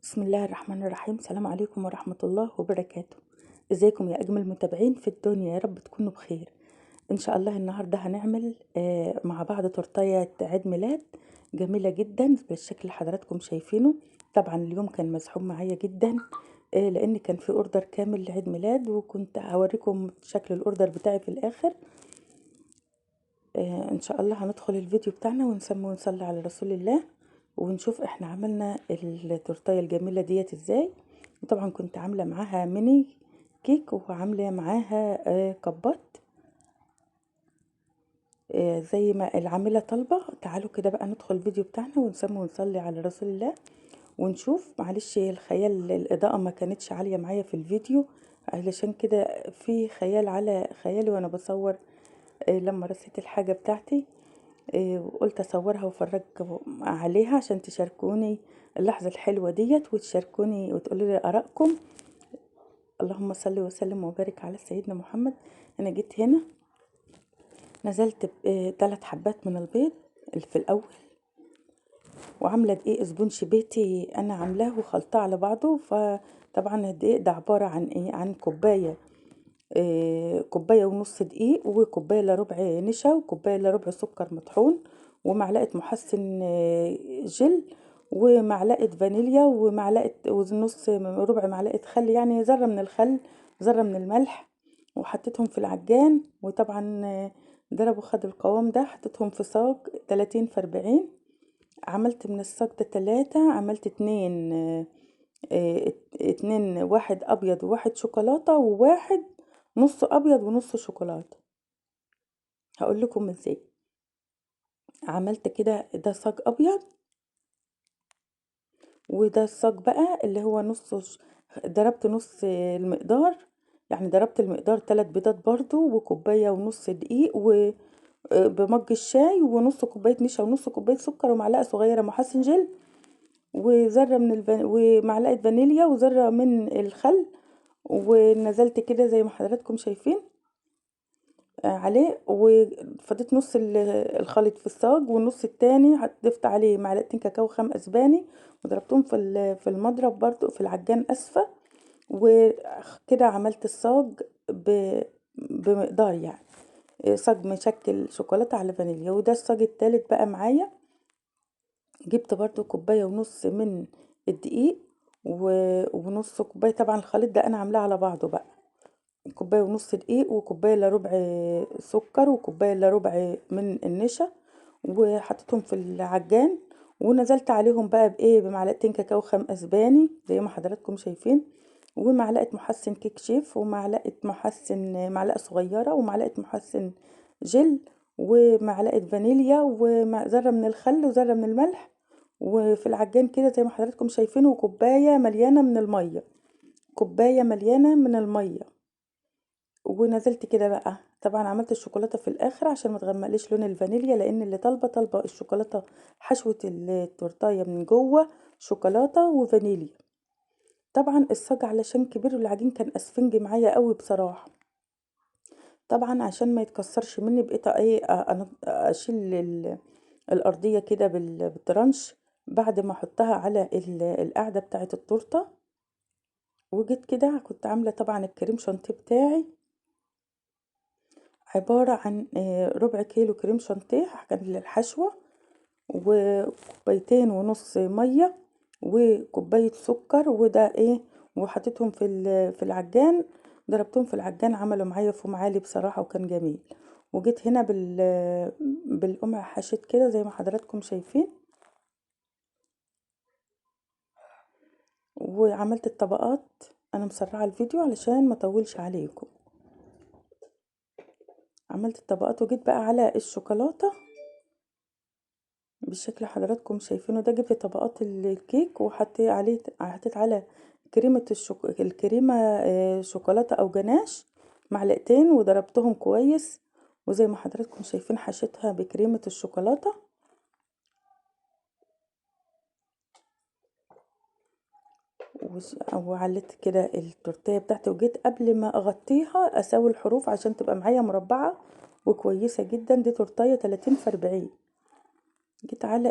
بسم الله الرحمن الرحيم. السلام عليكم ورحمة الله وبركاته. ازيكم يا اجمل متابعين في الدنيا؟ يا رب تكونوا بخير. ان شاء الله النهارده هنعمل مع بعض تورتايه عيد ميلاد جميله جدا بالشكل اللي حضراتكم شايفينه. طبعا اليوم كان مزحوم معايا جدا، لان كان في اوردر كامل لعيد ميلاد، وكنت هوريكم شكل الاوردر بتاعي في الاخر. ان شاء الله هندخل الفيديو بتاعنا ونسمي ونصلي على رسول الله، ونشوف احنا عملنا التورتايه الجميله ديت ازاي. وطبعا كنت عامله معاها ميني كيك، وعامله معاها كبات زي ما العامله طالبه. تعالوا كده بقى ندخل الفيديو بتاعنا ونسمي ونصلي على رسول الله ونشوف. معلش الخيال الاضاءه ما كانتش عاليه معايا في الفيديو، علشان كده في خيال على خيالي وانا بصور. لما رصيت الحاجه بتاعتي وقلت اصورها وافرجكم عليها عشان تشاركوني اللحظة الحلوة ديت، وتشاركوني وتقولوا لي ارائكم. اللهم صل وسلم وبارك على سيدنا محمد. انا جيت هنا نزلت ب3 حبات من البيض اللي في الاول، وعامله دقيق اسبونج بيتي انا عاملاه وخلطاه على بعضه. فطبعا الدقيق ده عباره عن ايه؟ عن كوبايه، كوبايه ونص دقيق، وكوبايه الا ربع نشا، وكوبايه الا ربع سكر مطحون، ومعلقه محسن جل، ومعلقه فانيليا، ومعلقه ونص ربع معلقه خل، يعني ذره من الخل ذره من الملح. وحطيتهم في العجان، وطبعا ضربوا خد القوام ده. حطيتهم في صاج 30 في 40. عملت من الصاج ده 3، عملت 2 2، واحد ابيض وواحد شوكولاته، وواحد نص ابيض ونص شوكولاته. هقول لكم ازاي عملت كده. ده صاج ابيض، وده الصاج بقى اللي هو ضربت نص المقدار، يعني ضربت المقدار 3 بيضات برضو، وكوبايه ونص دقيق، وبمج الشاي، ونص كوبايه نشا، ونص كوبايه سكر، ومعلقه صغيره محسن جل، وذره من ومعلقه فانيليا، وذره من الخل. ونزلت كده زي ما حضراتكم شايفين عليه، وفضيت نص الخليط في الصاج، والنص التاني ضفت عليه معلقتين كاكاو خام اسباني، وضربتهم في المضرب برضو في العجان اسفة. وكده عملت الصاج بمقدار، يعني صاج مشكل شوكولاتة على فانيليا. وده الصاج التالت بقى معايا. جبت برضو كوباية ونص من الدقيق، ونص كوباية. طبعا الخليط ده انا عاملاه على بعضه بقى، كوباية ونص دقيق، وكوباية الا ربع سكر، وكوباية الا ربع من النشا، وحطيتهم في العجان. ونزلت عليهم بقى بايه؟ بمعلقتين كاكاو خام اسباني زي ما حضراتكم شايفين، ومعلقة محسن كيك شيف، ومعلقة محسن معلقة صغيرة، ومعلقة محسن جل، ومعلقة فانيليا، وذرة من الخل، وذرة من الملح. وفي العجان كده زي ما حضراتكم شايفين، وكوباية مليانة من المية، كوباية مليانة من المية. ونزلت كده بقى. طبعا عملت الشوكولاته في الاخر عشان ما تغمقليش لون الفانيليا، لان اللي طالبه الشوكولاته، حشوه التورتايه من جوه شوكولاته وفانيليا. طبعا الصاج علشان كبير والعجين كان اسفنج معايا قوي بصراحه. طبعا عشان ما يتكسرش مني بقيت ايه انا اشيل الارضيه كده بالترنش بعد ما احطها على القاعده بتاعه التورته. وجيت كده كنت عامله طبعا الكريم شانتيه بتاعي، عبارة عن ربع كيلو كريم شانتيه كان للحشوة، وكوبايتين ونص مية، وكوباية سكر، وده ايه، وحطيتهم في العجان. ضربتهم في العجان، عملوا معايا فوم عالي بصراحة وكان جميل. وجيت هنا بالقمع حشيت كده زي ما حضراتكم شايفين، وعملت الطبقات. انا مسرعة الفيديو علشان ما اطولش عليكم. عملت الطبقات وجيت بقى على الشوكولاتة بالشكل اللي حضراتكم شايفينه ده. جبت طبقات الكيك وحطيت عليه، حطيت على الكريمة شوكولاتة او جناش معلقتين، وضربتهم كويس. وزي ما حضراتكم شايفين حشيتها بكريمة الشوكولاتة. وعلت كده التورتيه بتاعتي، وجيت قبل ما اغطيها اسوي الحروف عشان تبقى معايا مربعة وكويسة جدا. دي تورتيه 30 في 40. جيت على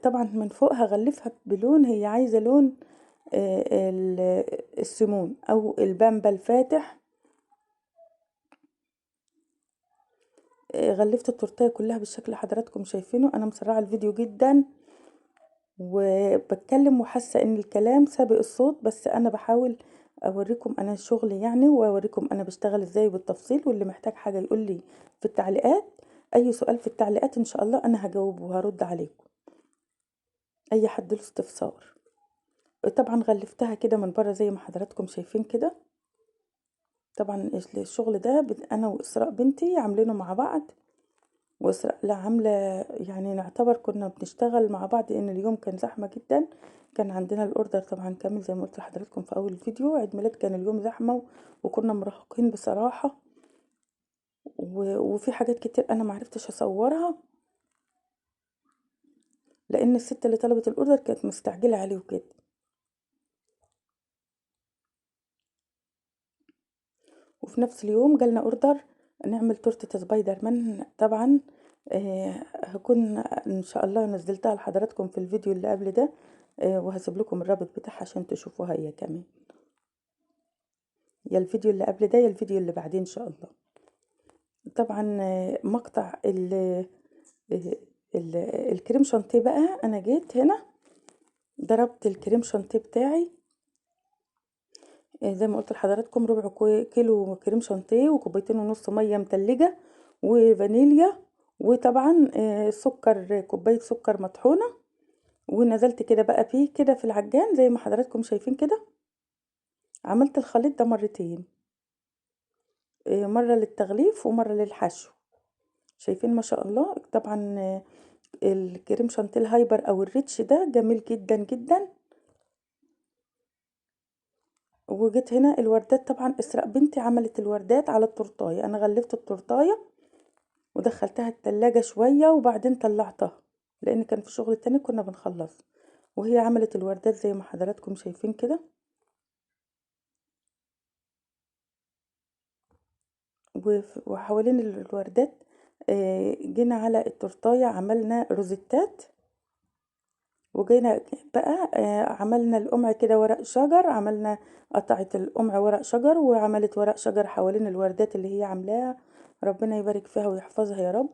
طبعا من فوق هغلفها بلون، هي عايزة لون السيمون او البامبا الفاتح. غلفت التورتيه كلها بالشكل اللي حضراتكم شايفينه. انا مسرعه الفيديو جدا وبتكلم وحاسه ان الكلام سابق الصوت، بس انا بحاول اوريكم انا شغلي يعني، واوريكم انا بشتغل ازاي بالتفصيل. واللي محتاج حاجه يقول لي في التعليقات، اي سؤال في التعليقات ان شاء الله انا هجاوب وهرد عليكم، اي حد له استفسار. طبعا غلفتها كده من بره زي ما حضراتكم شايفين كده. طبعا الشغل ده انا واسراء بنتي عاملينه مع بعض، واسراء لا عامله يعني نعتبر كنا بنشتغل مع بعض، لان اليوم كان زحمه جدا. كان عندنا الاوردر طبعا كامل زي ما قلت لحضراتكم في اول الفيديو. عيد ميلاد كان اليوم زحمه وكنا مرهقين بصراحه، وفي حاجات كتير انا معرفتش اصورها لان الست اللي طلبت الاوردر كانت مستعجله عليه وكده. وفي نفس اليوم جالنا اوردر نعمل تورته سبايدر مان. طبعا هكون ان شاء الله نزلتها لحضراتكم في الفيديو اللي قبل ده، وهسيب لكم الرابط بتاعها عشان تشوفوها هي كمان، يا الفيديو اللي قبل ده يا الفيديو اللي بعدين ان شاء الله. طبعا مقطع ال الكريم شانتيه بقى، انا جيت هنا ضربت الكريم شانتيه بتاعي زي ما قلت لحضراتكم ربع كيلو كريم شانتيه وكوبايتين ونص ميه متلجه وفانيليا، وطبعا سكر، كوبايه سكر مطحونه. ونزلت كده بقى فيه كده في العجان زي ما حضراتكم شايفين كده. عملت الخليط ده مرتين، مره للتغليف ومره للحشو. شايفين ما شاء الله. طبعا الكريم شانتيه الهايبر او الريتش ده جميل جدا جدا. وجيت هنا الوردات، طبعا اسراء بنتي عملت الوردات على التورتايه. انا غلفت التورتايه ودخلتها التلاجة شوية وبعدين طلعتها لان كان في شغل تاني كنا بنخلص، وهي عملت الوردات زي ما حضراتكم شايفين كده. وحوالين الوردات جينا على التورتايه عملنا روزيتات. وجينا بقى عملنا القمع كده ورق شجر، عملنا قطعة القمع ورق شجر، وعملت ورق شجر حوالين الوردات اللي هي عاملاها. ربنا يبارك فيها ويحفظها يا رب.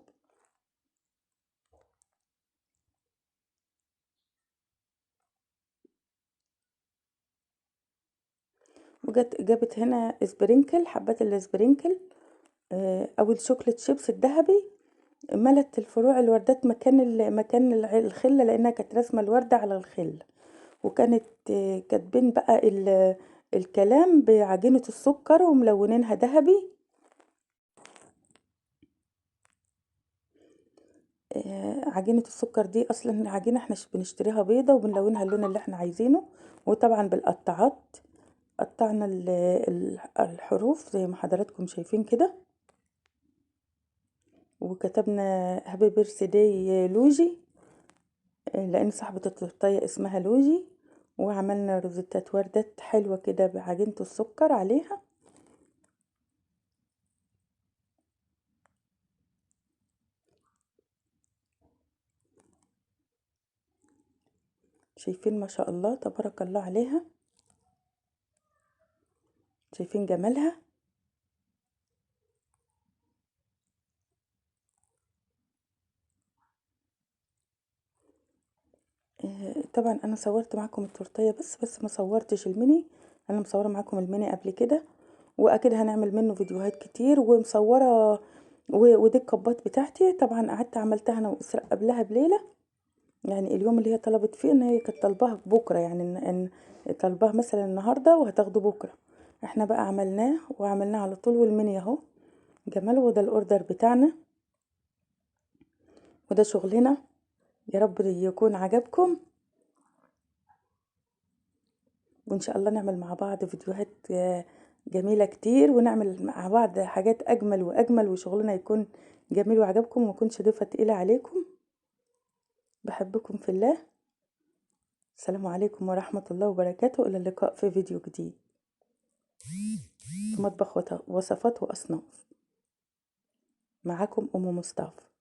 جابت هنا سبرينكل، حبات السبرينكل او الشوكليت شيبس الذهبي. ملت الفروع الوردات مكان مكان الخله، لانها كانت رسمه الورده على الخله. وكانت كاتبين بقى الكلام بعجينه السكر وملونينها ذهبي. عجينة السكر دي اصلا عجينة احنا بنشتريها بيضة وبنلونها اللون اللي احنا عايزينه. وطبعا بالقطاعات قطعنا الحروف زي ما حضراتكم شايفين كده. وكتبنا هابي بيرثداي لوجي، لان صاحبة التورتية اسمها لوجي. وعملنا روزيتات وردات حلوة كده بعجينة السكر عليها. شايفين ما شاء الله تبارك الله عليها، شايفين جمالها. طبعا انا صورت معاكم التورتيه بس ما صورتش الميني. انا مصوره معاكم الميني قبل كده، واكيد هنعمل منه فيديوهات كتير ومصوره. ودي الكبات بتاعتي طبعا قعدت عملتها انا واسراء قبلها بليله، يعني اليوم اللي هي طلبت فيه، ان هي كانت طالباها بكره، يعني إن طالباها مثلا النهارده وهتاخده بكره. احنا بقى عملناه وعملناه على طول. والميني اهو جمال. وده الاوردر بتاعنا وده شغلنا. يا رب يكون عجبكم، وإن شاء الله نعمل مع بعض فيديوهات جميلة كتير، ونعمل مع بعض حاجات أجمل وأجمل، وشغلنا يكون جميل وعجبكم وما يكونش ضيفة تقيلة عليكم. بحبكم في الله. السلام عليكم ورحمة الله وبركاته. إلى اللقاء في فيديو جديد في مطبخ وصفات وأصناف. معاكم أم مصطفى.